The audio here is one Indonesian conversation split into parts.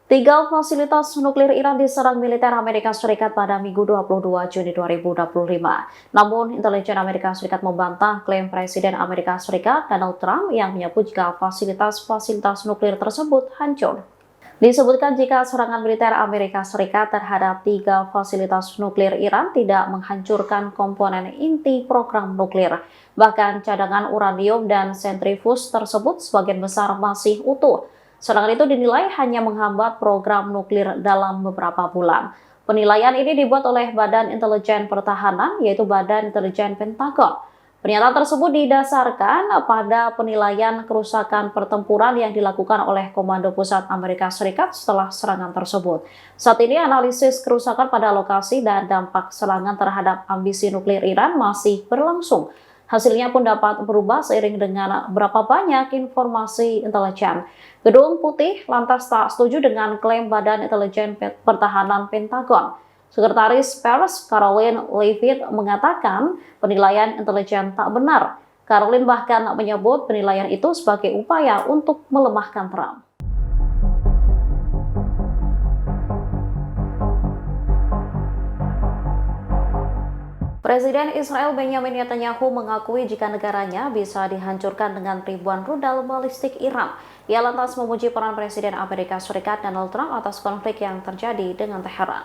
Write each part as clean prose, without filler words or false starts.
Tiga fasilitas nuklir Iran diserang militer Amerika Serikat pada Minggu 22 Juni 2025. Namun, intelijen Amerika Serikat membantah klaim Presiden Amerika Serikat Donald Trump yang menyebut jika fasilitas-fasilitas nuklir tersebut hancur. Disebutkan jika serangan militer Amerika Serikat terhadap tiga fasilitas nuklir Iran tidak menghancurkan komponen inti program nuklir. Bahkan cadangan uranium dan sentrifuge tersebut sebagian besar masih utuh. Serangan itu dinilai hanya menghambat program nuklir dalam beberapa bulan. Penilaian ini dibuat oleh Badan Intelijen Pertahanan, yaitu Badan Intelijen Pentagon. Pernyataan tersebut didasarkan pada penilaian kerusakan pertempuran yang dilakukan oleh Komando Pusat Amerika Serikat setelah serangan tersebut. Saat ini analisis kerusakan pada lokasi dan dampak serangan terhadap ambisi nuklir Iran masih berlangsung. Hasilnya pun dapat berubah seiring dengan berapa banyak informasi intelijen. Gedung Putih lantas tak setuju dengan klaim Badan Intelijen Pertahanan Pentagon. Sekretaris Pers Caroline Leavitt mengatakan penilaian intelijen tak benar. Caroline bahkan menyebut penilaian itu sebagai upaya untuk melemahkan Trump. Presiden Israel Benjamin Netanyahu mengakui jika negaranya bisa dihancurkan dengan ribuan rudal balistik Iran. Ia lantas memuji peran Presiden Amerika Serikat Donald Trump atas konflik yang terjadi dengan Teheran.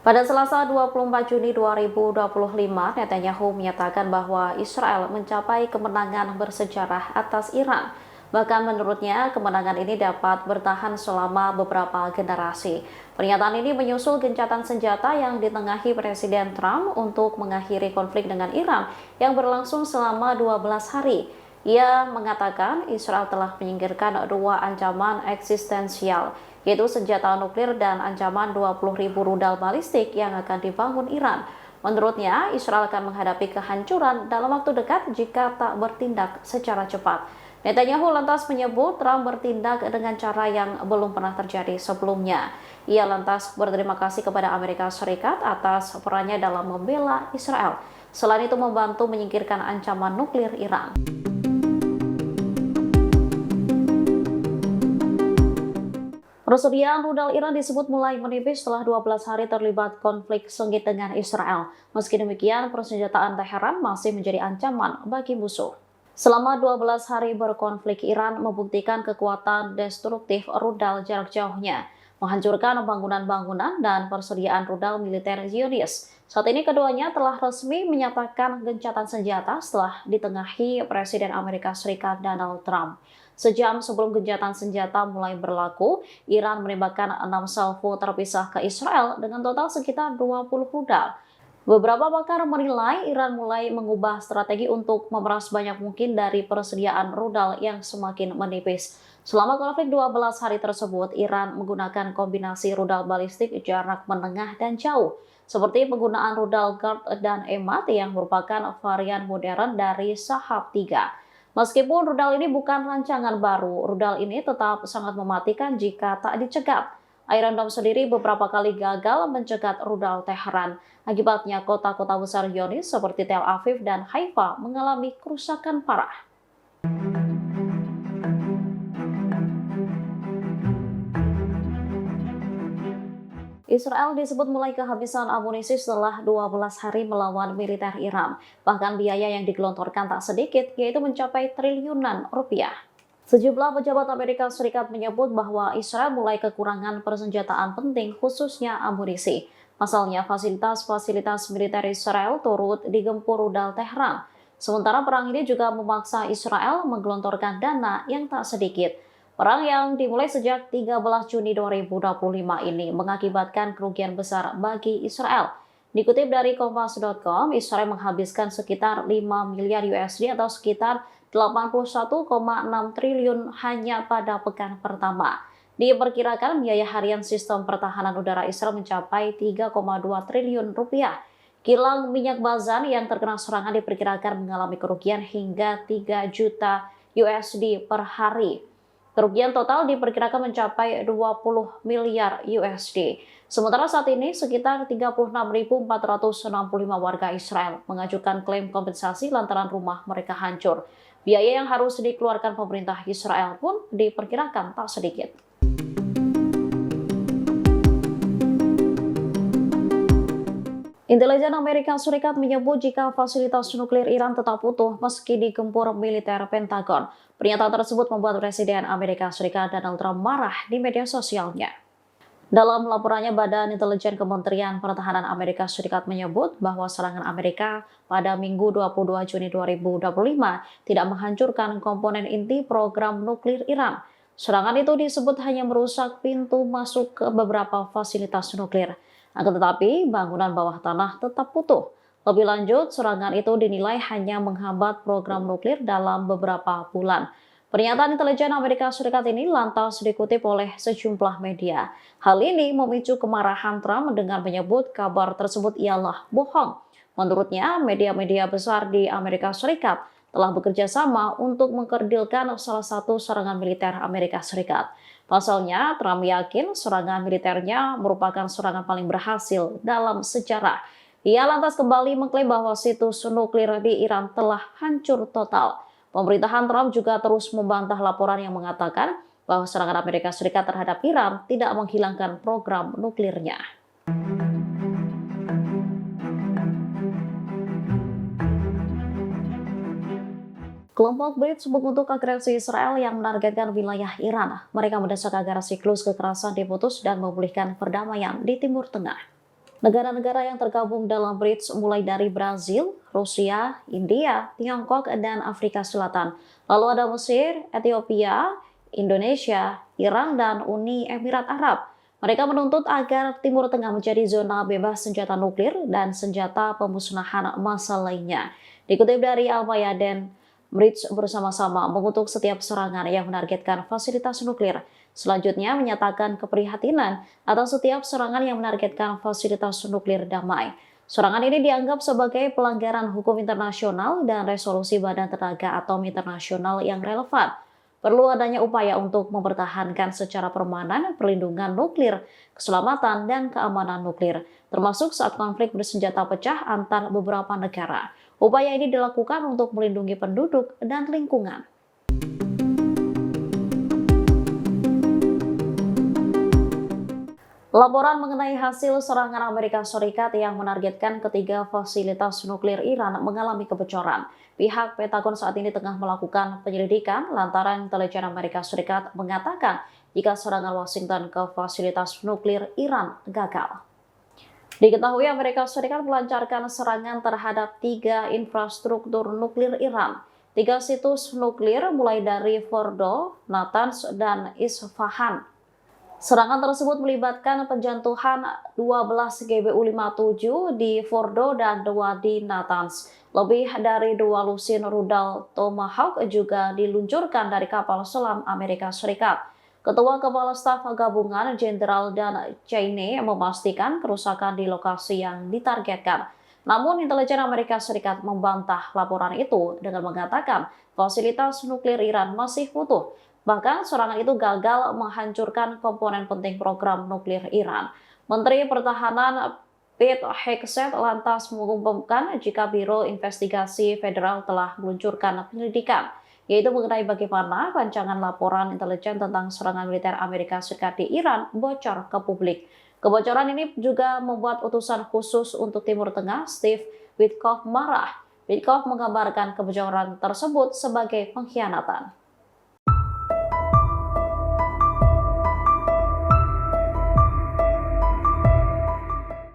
Pada Selasa 24 Juni 2025, Netanyahu menyatakan bahwa Israel mencapai kemenangan bersejarah atas Iran. Bahkan menurutnya, kemenangan ini dapat bertahan selama beberapa generasi. Pernyataan ini menyusul gencatan senjata yang ditengahi Presiden Trump untuk mengakhiri konflik dengan Iran yang berlangsung selama 12 hari. Ia mengatakan Israel telah menyingkirkan dua ancaman eksistensial, yaitu senjata nuklir dan ancaman 20.000 rudal balistik yang akan dibangun Iran. Menurutnya, Israel akan menghadapi kehancuran dalam waktu dekat jika tak bertindak secara cepat. Netanyahu lantas menyebut Trump bertindak dengan cara yang belum pernah terjadi sebelumnya. Ia lantas berterima kasih kepada Amerika Serikat atas perannya dalam membela Israel. Selain itu membantu menyingkirkan ancaman nuklir Iran. Persediaan rudal Iran disebut mulai menipis setelah 12 hari terlibat konflik sengit dengan Israel. Meski demikian, persenjataan Teheran masih menjadi ancaman bagi musuh. Selama 12 hari berkonflik, Iran membuktikan kekuatan destruktif rudal jarak jauhnya, menghancurkan bangunan-bangunan dan persediaan rudal militer Zionis. Saat ini keduanya telah resmi menyatakan gencatan senjata setelah ditengahi Presiden Amerika Serikat Donald Trump. Sejam sebelum gencatan senjata mulai berlaku, Iran menembakkan 6 salvo terpisah ke Israel dengan total sekitar 20 rudal. Beberapa pakar menilai Iran mulai mengubah strategi untuk memeras banyak mungkin dari persediaan rudal yang semakin menipis. Selama konflik 12 hari tersebut, Iran menggunakan kombinasi rudal balistik jarak menengah dan jauh, seperti penggunaan rudal Gard dan Emad yang merupakan varian modern dari Shahab 3. Meskipun rudal ini bukan rancangan baru, rudal ini tetap sangat mematikan jika tak dicegat. Iron Dome sendiri beberapa kali gagal mencegat rudal Teheran. Akibatnya kota-kota besar Zionis seperti Tel Aviv dan Haifa mengalami kerusakan parah. Israel disebut mulai kehabisan amunisi setelah 12 hari melawan militer Iran. Bahkan biaya yang digelontorkan tak sedikit, yaitu mencapai triliunan rupiah. Sejumlah pejabat Amerika Serikat menyebut bahwa Israel mulai kekurangan persenjataan penting, khususnya amunisi. Pasalnya, fasilitas-fasilitas militer Israel turut digempur rudal Teheran. Sementara perang ini juga memaksa Israel menggelontorkan dana yang tak sedikit. Perang yang dimulai sejak 13 Juni 2025 ini mengakibatkan kerugian besar bagi Israel. Dikutip dari Kompas.com, Israel menghabiskan sekitar 5 miliar USD atau sekitar 81,6 triliun hanya pada pekan pertama. Diperkirakan biaya harian sistem pertahanan udara Israel mencapai 3,2 triliun rupiah. Kilang minyak Bazan yang terkena serangan diperkirakan mengalami kerugian hingga 3 juta USD per hari. Kerugian total diperkirakan mencapai 20 miliar USD. Sementara saat ini sekitar 36.465 warga Israel mengajukan klaim kompensasi lantaran rumah mereka hancur. Biaya yang harus dikeluarkan pemerintah Israel pun diperkirakan tak sedikit. Intelijen Amerika Serikat menyebut jika fasilitas nuklir Iran tetap utuh meski digempur militer Pentagon. Pernyataan tersebut membuat Presiden Amerika Serikat Donald Trump marah di media sosialnya. Dalam laporannya, Badan Intelijen Kementerian Pertahanan Amerika Serikat menyebut bahwa serangan Amerika pada Minggu 22 Juni 2025 tidak menghancurkan komponen inti program nuklir Iran. Serangan itu disebut hanya merusak pintu masuk ke beberapa fasilitas nuklir. Akan tetapi, bangunan bawah tanah tetap utuh. Lebih lanjut, serangan itu dinilai hanya menghambat program nuklir dalam beberapa bulan. Pernyataan intelijen Amerika Serikat ini lantas dikutip oleh sejumlah media. Hal ini memicu kemarahan Trump dengan menyebut kabar tersebut ialah bohong. Menurutnya, media-media besar di Amerika Serikat telah bekerja sama untuk mengkerdilkan salah satu serangan militer Amerika Serikat. Pasalnya, Trump yakin serangan militernya merupakan serangan paling berhasil dalam sejarah. Ia lantas kembali mengklaim bahwa situs nuklir di Iran telah hancur total. Pemerintahan Trump juga terus membantah laporan yang mengatakan bahwa serangan Amerika Serikat terhadap Iran tidak menghilangkan program nuklirnya. Kelompok Brits mengutuk agresi Israel yang menargetkan wilayah Iran. Mereka mendesak agar siklus kekerasan diputus dan memulihkan perdamaian di Timur Tengah. Negara-negara yang tergabung dalam Brits mulai dari Brazil, Rusia, India, Tiongkok, dan Afrika Selatan. Lalu ada Mesir, Ethiopia, Indonesia, Iran, dan Uni Emirat Arab. Mereka menuntut agar Timur Tengah menjadi zona bebas senjata nuklir dan senjata pemusnahan massal lainnya. Dikutip dari Al-Mayadeen, Brits bersama-sama mengutuk setiap serangan yang menargetkan fasilitas nuklir. Selanjutnya menyatakan keprihatinan atas setiap serangan yang menargetkan fasilitas nuklir damai. Serangan ini dianggap sebagai pelanggaran hukum internasional dan resolusi Badan Tenaga Atom Internasional yang relevan. Perlu adanya upaya untuk mempertahankan secara permanen perlindungan nuklir, keselamatan, dan keamanan nuklir, termasuk saat konflik bersenjata pecah antar beberapa negara. Upaya ini dilakukan untuk melindungi penduduk dan lingkungan. Laporan mengenai hasil serangan Amerika Serikat yang menargetkan ketiga fasilitas nuklir Iran mengalami kebocoran. Pihak Pentagon saat ini tengah melakukan penyelidikan lantaran intelijen Amerika Serikat mengatakan jika serangan Washington ke fasilitas nuklir Iran gagal. Diketahui Amerika Serikat melancarkan serangan terhadap 3 infrastruktur nuklir Iran. 3 situs nuklir mulai dari Fordo, Natanz, dan Isfahan. Serangan tersebut melibatkan penjatuhan 12 GBU-57 di Fordo dan 2 di Natanz. Lebih dari 2 lusin rudal Tomahawk juga diluncurkan dari kapal selam Amerika Serikat. Ketua Kepala Staf Gabungan Jenderal Dan Cheney memastikan kerusakan di lokasi yang ditargetkan. Namun, intelijen Amerika Serikat membantah laporan itu dengan mengatakan fasilitas nuklir Iran masih utuh. Bahkan, serangan itu gagal menghancurkan komponen penting program nuklir Iran. Menteri Pertahanan Pete Hegseth lantas mengumumkan jika Biro Investigasi Federal telah meluncurkan penyelidikan, yaitu mengenai bagaimana rancangan laporan intelijen tentang serangan militer Amerika Serikat di Iran bocor ke publik. Kebocoran ini juga membuat utusan khusus untuk Timur Tengah, Steve Witkoff, marah. Witkoff menggambarkan kebocoran tersebut sebagai pengkhianatan.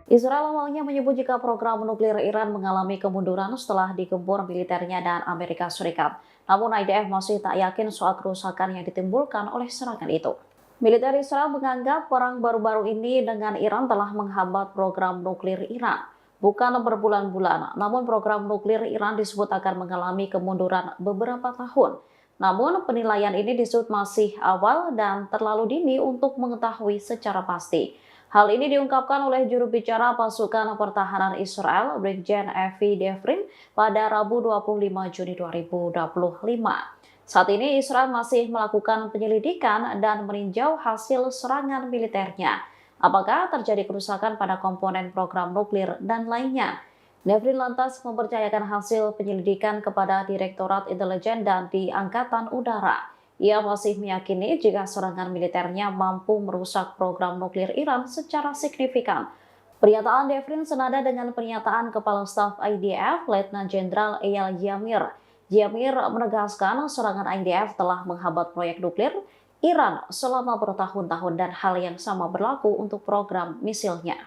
Israel awalnya menyebut jika program nuklir Iran mengalami kemunduran setelah digempur militernya dan Amerika Serikat. Namun IDF masih tak yakin soal kerusakan yang ditimbulkan oleh serangan itu. Militer Israel menganggap perang baru-baru ini dengan Iran telah menghambat program nuklir Iran. Bukan berbulan-bulan, namun program nuklir Iran disebut akan mengalami kemunduran beberapa tahun. Namun penilaian ini disebut masih awal dan terlalu dini untuk mengetahui secara pasti. Hal ini diungkapkan oleh juru bicara pasukan pertahanan Israel, Brigjen Avi Devrin, pada Rabu 25 Juni 2025. Saat ini Israel masih melakukan penyelidikan dan meninjau hasil serangan militernya. Apakah terjadi kerusakan pada komponen program nuklir dan lainnya? Devrin lantas mempercayakan hasil penyelidikan kepada Direktorat Intelijen dan di Angkatan Udara. Ia masih meyakini jika serangan militernya mampu merusak program nuklir Iran secara signifikan. Pernyataan Devrin senada dengan pernyataan Kepala Staf IDF, Letnan Jenderal Eyal Yamir. Yamir menegaskan serangan IDF telah menghambat proyek nuklir Iran selama bertahun-tahun dan hal yang sama berlaku untuk program misilnya.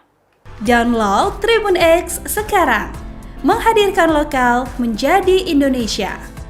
Download Tribun X sekarang, menghadirkan lokal menjadi Indonesia.